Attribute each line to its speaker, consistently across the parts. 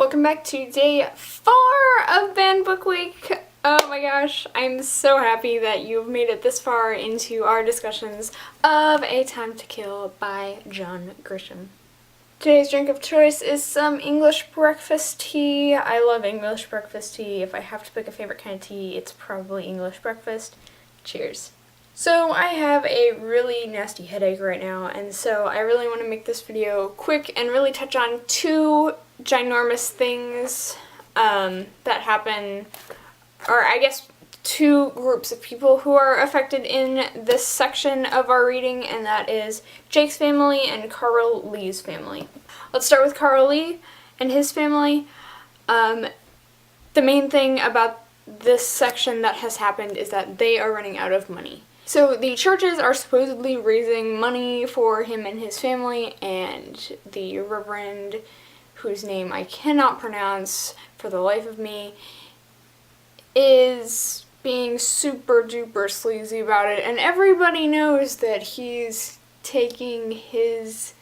Speaker 1: Welcome back to day 4 of Banned Book Week. Oh my gosh, I'm so happy that you've made it this far into our discussions of A Time to Kill by John Grisham. Today's drink of choice is some English breakfast tea. I love English breakfast tea. If I have to pick a favorite kind of tea, it's probably English breakfast. Cheers. So I have a really nasty headache right now, and so I really want to make this video quick and really touch on two ginormous things that happen, or I guess two groups of people who are affected in this section of our reading, and that is Jake's family and Carly's family. Let's start with Carly and his family. The main thing about this section that has happened is that they are running out of money. So the churches are supposedly raising money for him and his family, and the Reverend, whose name I cannot pronounce for the life of me, is being super duper sleazy about it, and everybody knows that he's taking his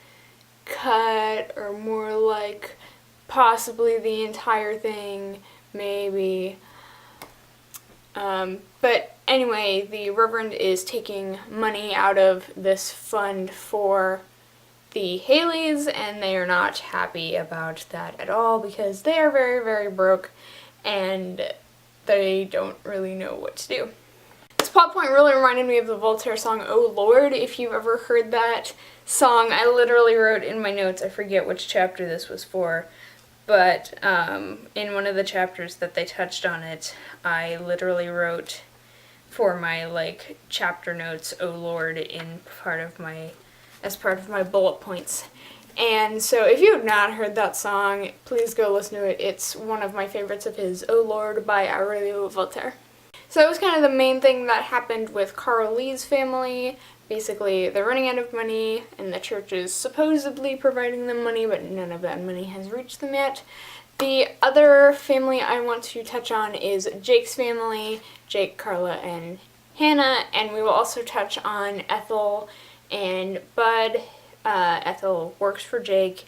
Speaker 1: cut, or more like possibly the entire thing, maybe. But anyway, the Reverend is taking money out of this fund for the Haleys, and they are not happy about that at all because they are very, very broke and they don't really know what to do. This plot point really reminded me of the Voltaire song, Oh Lord. If you've ever heard that song, I literally wrote in my notes, I forget which chapter this was for, but in one of the chapters that they touched on it, I literally wrote for my chapter notes, Oh Lord, in as part of my bullet points. And so if you have not heard that song, please go listen to it. It's one of my favorites of his, Oh Lord by Aurelio Voltaire. So that was kind of the main thing that happened with Carly's family. Basically, they're running out of money, and the church is supposedly providing them money, but none of that money has reached them yet. The other family I want to touch on is Jake's family, Jake, Carla, and Hannah, and we will also touch on Ethel and Bud. Ethel works for Jake,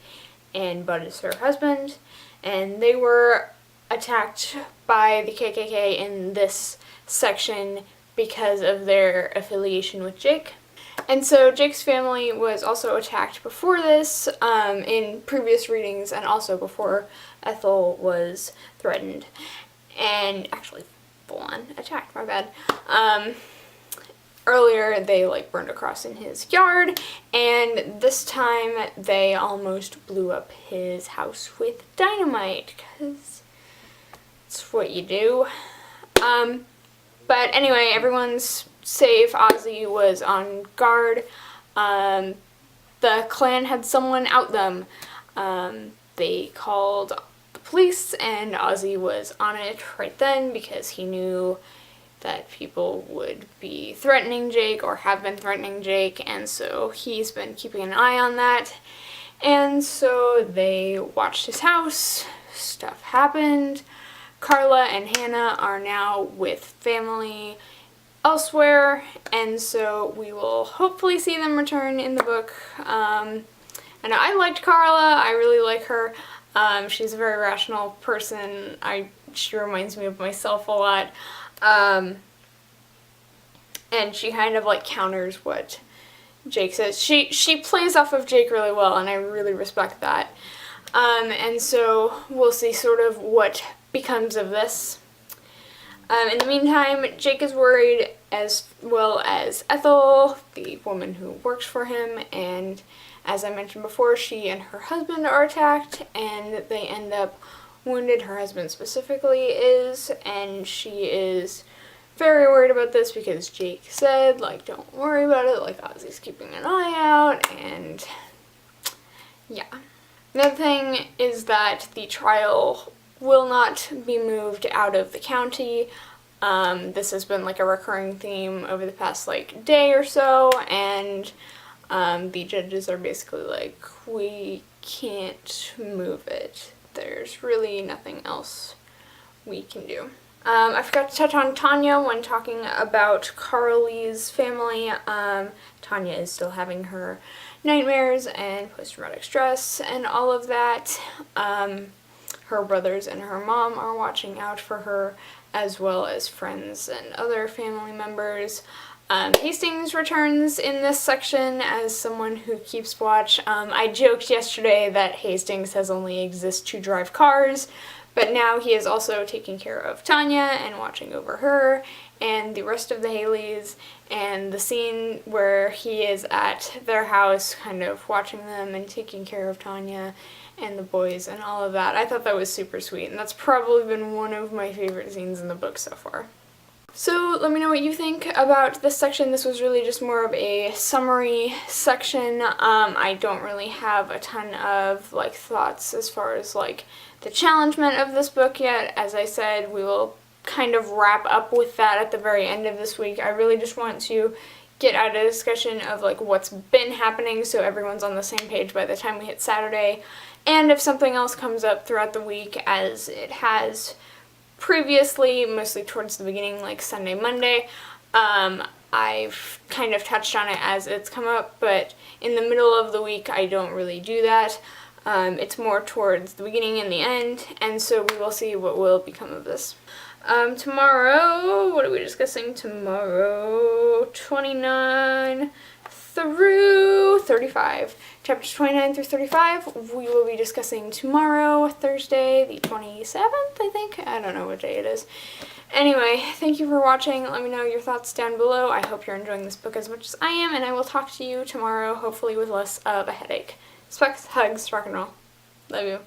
Speaker 1: and Bud is her husband, and they were attacked by the KKK in this section because of their affiliation with Jake. And so Jake's family was also attacked before this, in previous readings, and also before Ethel was threatened. And actually, full-on attacked, my bad. Earlier, they burned a cross in his yard, and this time they almost blew up his house with dynamite, because it's what you do. But anyway, everyone's safe. Ozzie was on guard. The clan had someone out them. They called the police, and Ozzie was on it right then because he knew that people would be threatening Jake or have been threatening Jake, and so he's been keeping an eye on that. And so they watched his house. Stuff happened. Carla and Hannah are now with family elsewhere, and so we will hopefully see them return in the book. And I liked Carla. I really like her. She's a very rational person. She reminds me of myself a lot. And she kind of counters what Jake says. She plays off of Jake really well, and I really respect that. And so we'll see sort of what becomes of this. In the meantime, Jake is worried, as well as Ethel, the woman who works for him, and as I mentioned before, she and her husband are attacked, and they end up wounded. Her husband specifically is, and she is very worried about this because Jake said, don't worry about it, Ozzie's keeping an eye out, and yeah. Another thing is that the trial will not be moved out of the county. This has been a recurring theme over the past day or so, and the judges are basically we can't move it. There's really nothing else we can do. I forgot to touch on Tanya when talking about Carly's family. Tanya is still having her nightmares and post-traumatic stress and all of that. her brothers and her mom are watching out for her, as well as friends and other family members. Hastings returns in this section as someone who keeps watch. I joked yesterday that Hastings has only exists to drive cars, but now he is also taking care of Tanya and watching over her and the rest of the Haleys, and the scene where he is at their house kind of watching them and taking care of Tanya and the boys and all of that. I thought that was super sweet, and that's probably been one of my favorite scenes in the book so far. So let me know what you think about this section. This was really just more of a summary section. I don't really have a ton of like thoughts as far as like the challengement of this book yet. As I said, we will kind of wrap up with that at the very end of this week. I really just want to get out a discussion of like what's been happening so everyone's on the same page by the time we hit Saturday. And if something else comes up throughout the week, as it has previously, mostly towards the beginning, like Sunday, Monday, I've kind of touched on it as it's come up, but in the middle of the week I don't really do that. It's more towards the beginning and the end, and so we will see what will become of this. Tomorrow, what are we discussing tomorrow? 29 through 35. Chapters 29 through 35 we will be discussing tomorrow, Thursday, the 27th, I think. I don't know what day it is. Anyway, thank you for watching. Let me know your thoughts down below. I hope you're enjoying this book as much as I am, and I will talk to you tomorrow, hopefully with less of a headache. Specs, hugs, rock and roll. Love you.